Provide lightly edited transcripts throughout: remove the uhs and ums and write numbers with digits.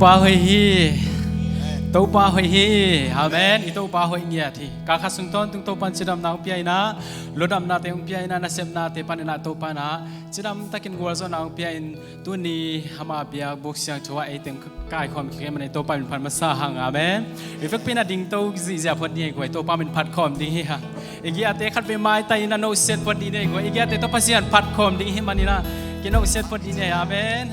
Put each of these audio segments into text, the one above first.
pa hoi hi to pa hoi hi amen ito pa hoi ngia thi ka khasung ton tung to pan chidam na piai na lodam na te ung piai na sem na te pan na to pa na chidam takin gol zo na ung piai tu ni hama bia bok siang chwa e teng kai khom ke man to pa min phan ma sa hang amen ifek pina ding to ji ja phot ni ko to pa min phat khom ding hi ha igi ate khat be mai tai na no set phot ni ne ko igi ate to pasian phat khom ding hi manina ke no set phot ni ne amen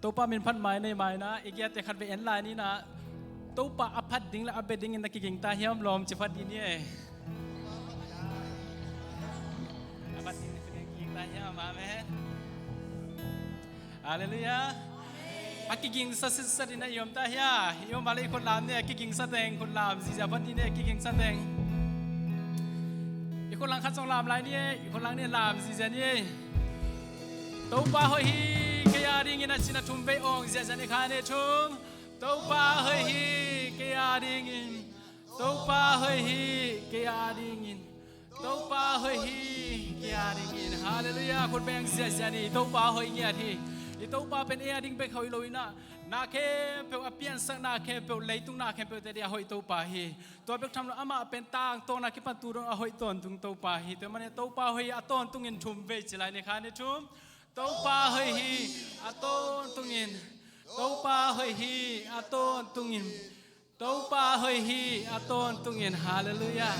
ตัวป้ามินพัดไม้ในไม้นะอีกอย่างแต่ขัดไปเอ็นไลน์นี่นะตัวป้าอภัดดิ้งและอเบดิ้งนักกิ่งตาเหี้ยมลมจะพัดดีนี่อภัดดิ้งนักกิ่งตาเหี้ยมมาไหมฮาเลลูยาอากิ่งสัตย์สัตย์นี่ยมตาเหี้ยยมมาเลยคนลามเนี่ยกิ่งสัตย์เองคนลามสิจะพัดดีเนี่ยกิ่งสัตย์เองอีกคนหลังคัดส่งลามไลน์นี่อีกคนหลังเนี่ยลามสิจะนี่ตัวป้าเฮ้ยกยาดิ่งอินชินาทุ่มไปองเสียจันอีกครั้งเนี่ยทุ่มตัวป้าเฮ้ยกยาดิ่งอินตัวป้าเฮ้ยกยาดิ่งอินตัวป้าเฮ้ยกยาดิ่งอินฮาเลลูยาคนแบ่งเสียจันนี่ตัวป้าเฮ้ยเงียทีอีตัวป้าเป็นเอดิ่งไปเขาอีโลวินะนาเคเปิลอเปียนสักนาเคเปิลเลยตุงนาเคเปิลแต่เดียวเฮ้ยตัวป้าเฮตัวเปิลทำแล้วอามาเป็นตางตัวนาคิปันตูดเอาเฮ้ยต้นตุงตัวป้าเฮแต่มันเนี่ยตัวป้าเฮ้ยต้นตุงอินทุ่มไปจิไลในครั้งเนี่ยทุ่มตัวป้าเฮยอาต้นตุงินตัวป้าเฮยอาต้นตุงินตัวป้าเฮยอาต้นตุงินฮาเลลูยา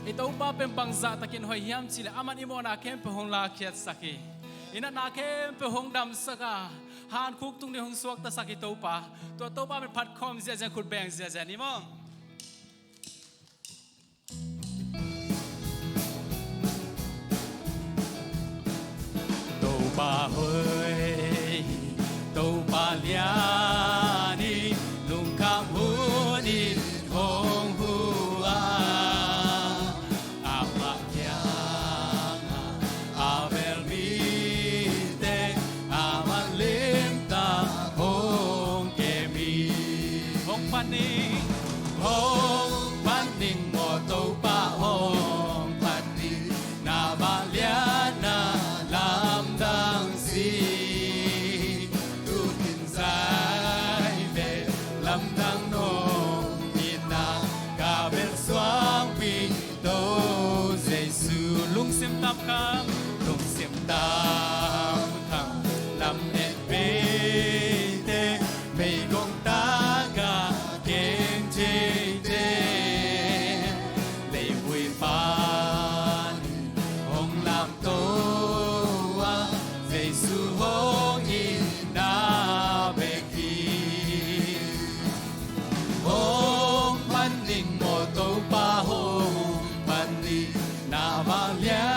ไอตัวป้าเป็นบังจัตะกินหอยยำจิเลอามันอิโมนาเข้มไปหงลาเขียดสักกีอินันนาเข้มไปหงดำสักหานคุกตุงในหงสวกตะสักกีตัวป้าเป็นพัดคอมเสียจังขุดแบงเสียจังนี่มั้งป้าเฮยตัวป้าเลียนี่ลุงข้ามหูนี่คงหัวอาปากยางอาเบลมีเตอามันเลี้ยงตาหงเกมีหงพันนิงหงพันนิงหมดตัวป้าหงพันนิงนาบาเลียนาตามคำลงเสียงตามคำลำเอ็ดเบเตไม่กงตากาเก่งเจเจเลยบุยปานหงลำโตวะใจสู่หงอินนาเบกีหงพันนิ่งโมโตปาหงพันนิ่งนาบาเลีย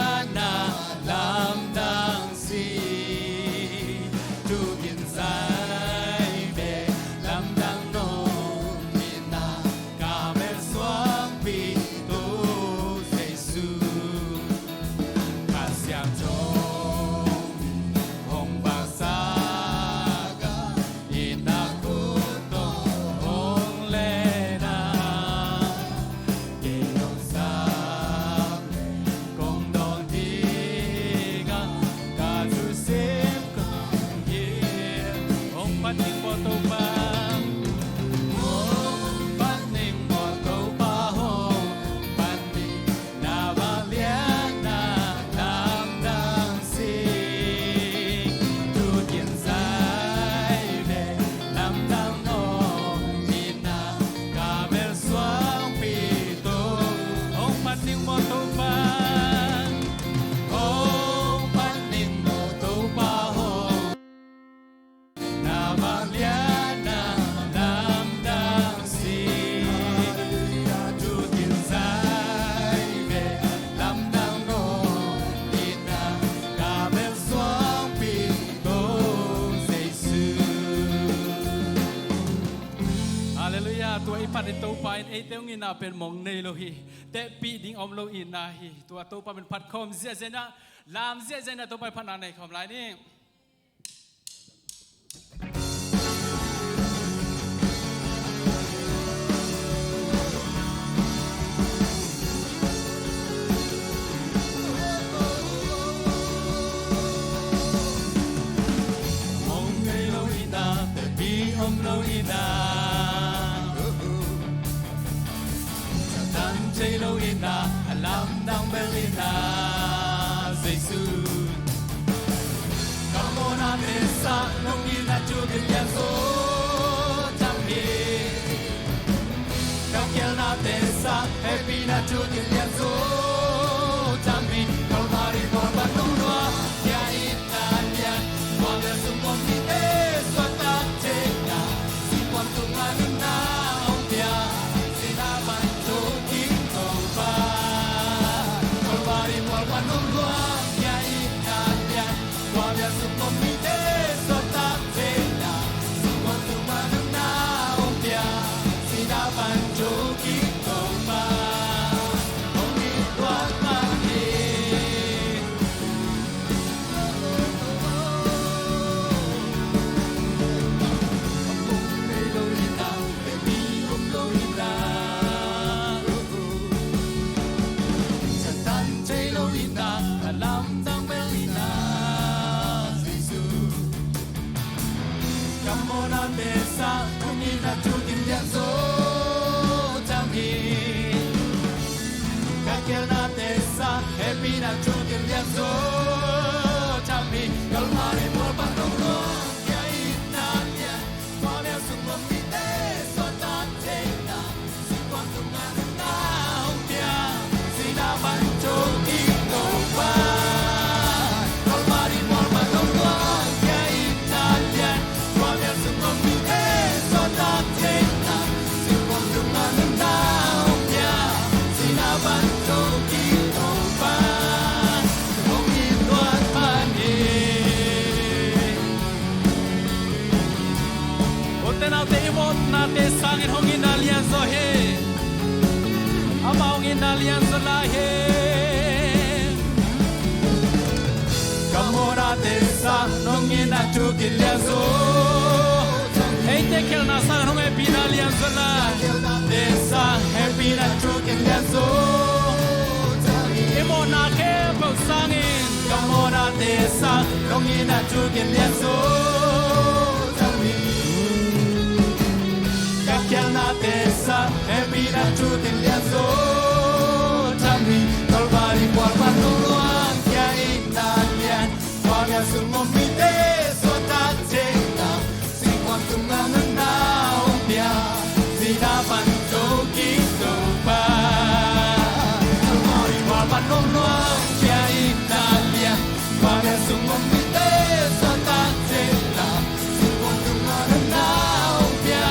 ตัวไอ้พัดไอ้ตัวไปไอ้เต้างินาเป็นมองในโลหิแต่ปีดิ่งอมโลอินนาฮีตัวไปเป็นพัดคอมเสียเจนะลามเสียเจนะตัวไปพันอะไรคอมไรนี่ เ lam dang belina Giêsu Kamona desa nong ina chugin yaso tambi Kakiana desa happy na chugin yaso tambi Kalmari korban nongwa ya Italia Wala sumomi swata tena Sikwan tunganin na ombia Sinaman choking kompa Kalmari korban nongwa ya Italia Wala sumomi swata tena Sikwan tunganin na ombia Sinaman choking kompa Desa kumina tukin yaso tamhi Kakiana desa happy na tukin yaso tamhi Kalmari por panongo ya Italia Wala sumami desa tatena Sikwan tungan na umpia Sinaban choking kompa Kalmari por panongo ya Italia Wala sumami Nate sangin hongin alianza he Ama hongin alianza la he Kamora desa nongin atukil yazo Hey tekel na sang hong happy na alianza la Desa happy na tukil yazo Imo na ke pau sangin Kamora desa nongin atukil yazo Kakiana desa happy na tukin yaso tambi Kalmari por panuluan ya Italia Wala sumomi deso tatena Sikwan tunganan na umpia Sinapan choking kompa Kalmari por panuluan ya Italia Wala sumomi deso tatena Sikwan tunganan na umpia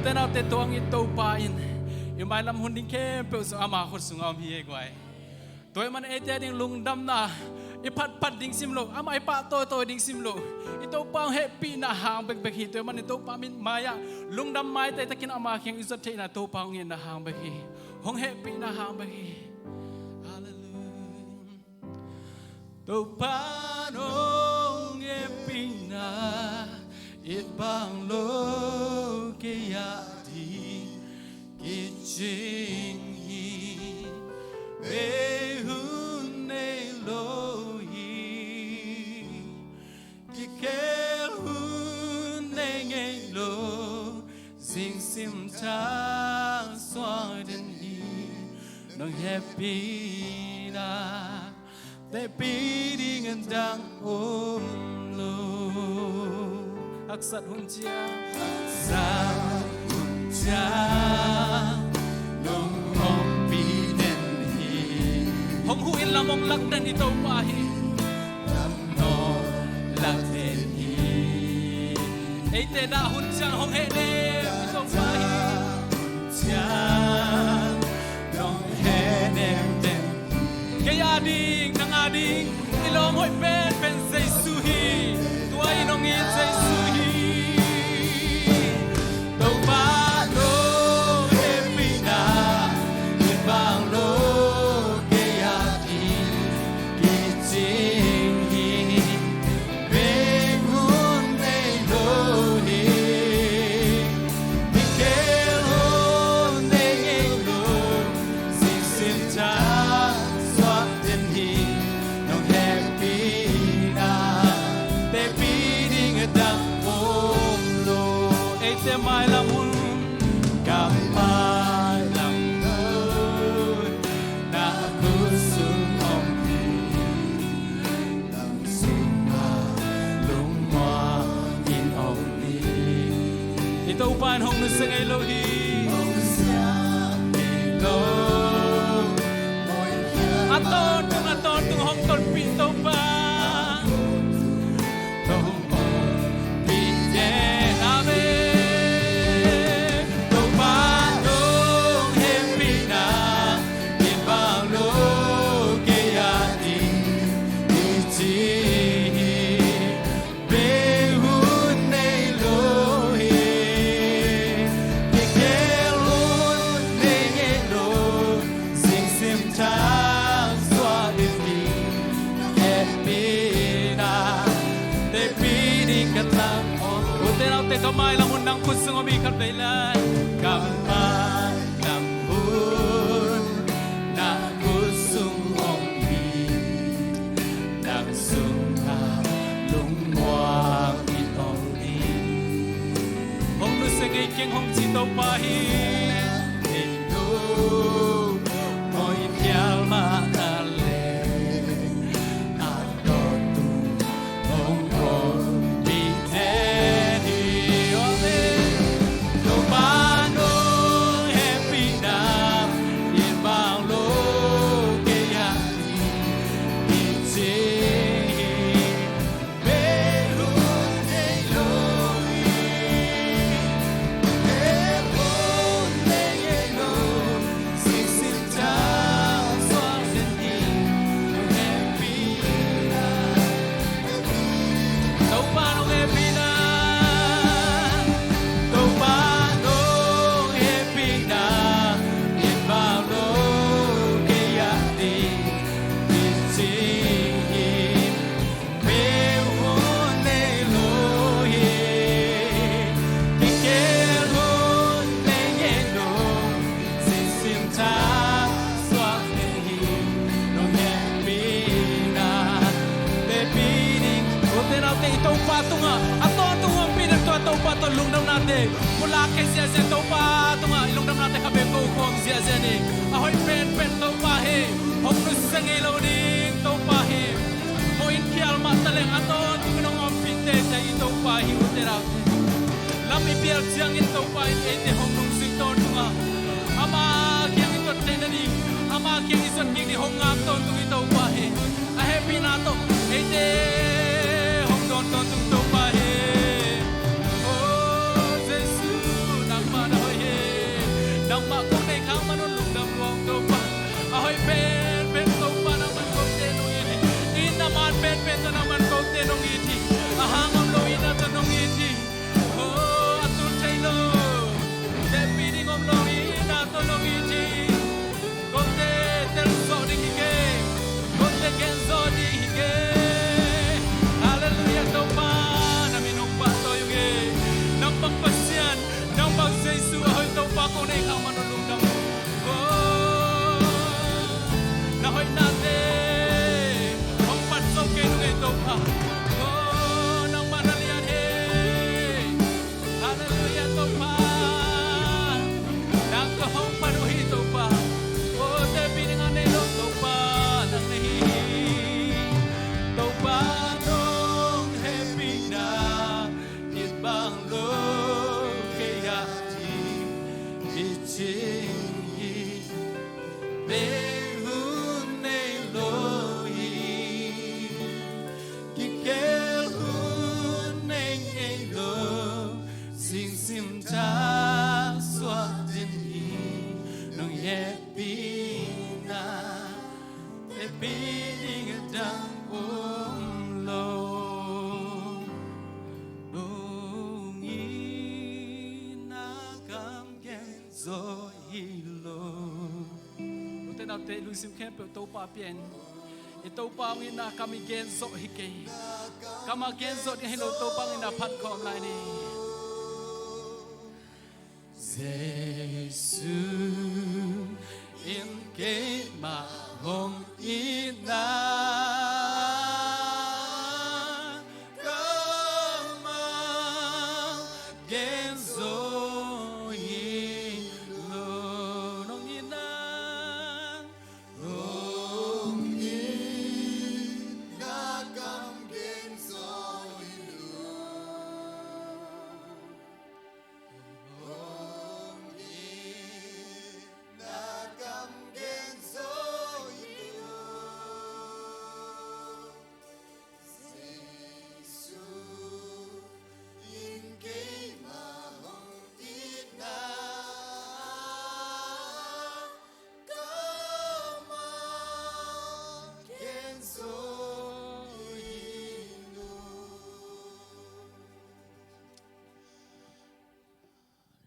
Tên nào tên tuang ít tàu pa in, mai làm hôn đinh kem, bèo sung ama khốt sung am hiê quay. Tôi man ê tê đinh lung đâm na, ipat pat đinh sim lo, ama ipat tôi đinh sim lo. Ito pang happy na hang bek bek hi, tôi man ito pa min maya, lung đâm mai tay takin ama keng isot thế na to pang ngin na hang bek hi, hong happy na hang bek hi. Hallelujah. To pa nong happy na. It bang lo ke ya di ke ching hi be hun ne lo hi ke ke hun ne nge lo sing sim cha soi den hi nong happy na they beating and down lo Aksat hunjia sa hunjia nong hong pi den hi hong hu in lamong lak den ito pa hi lam no lak den hi ei te da hunjia hong he ne ito pa hi hunjia nong he nem den kaya ding nang ading ilong hoi pen pen say su hi tuai pan hong nu sang ai lo hi aton tung hong ton pi to pa te kamay lang unang kusong umikat daylan kamay lambun na kusong umbi nang sungka lungwang itong di hong nusang iking hong sito pahin ito mo'y piyal maale lung nam nate mula ke sia sia to pa tunga ilung nam nate kabe ko kong sia sia ni ahoy pen to pa he hok nu sangi lo ding to pa he mo in kial ma taleng aton tunong om pinte dai to pa hi utera lam i pial siang in to pa in te hong nung sing ton tunga ama kyang in to te na ni ama kyang isot king ni hong ngam ton tung to pa he a happy na to e te hong don ton tung to pa he nang ma ko nei khang manun lung dam luang to pa ahoy pen to pa na man ko te no iti in na man pen to na man ko te no iti ahang am lo ina to no iti oh atul chailo te pidi ngom lo ina to no iti ko te tel so di ke ko te gen so di ke hallelujah to pa na minong pa to yung e nang pagpasyan nang pagsesu ahoy to pa ko nei khang manun lung dam oh na hoy na te hong pat so ke nu e to pa oh nang manalian he hallelujah to pa nang ko hong panu hi to pa oh te pining ane lo to pa nang nei to pa dong happy na nit bang lo ke ya te lusim khem pe to pa pian e to pa ngi na kami gen zo hike kama gen zo ni hello to pa ngi na phat khom lai ni Jesu in ke ma hong ina kama gen zo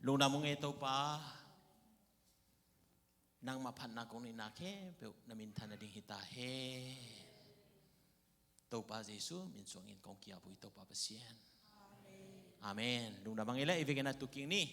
Lúc nào nghe tàu pa nang mà phản na công na khe biểu na min thanh đình hita he tàu pa Giêsu min suang in công kia bui tàu pa pasien. Amen. Lúc nào nghe lại về cái na tu kinh ni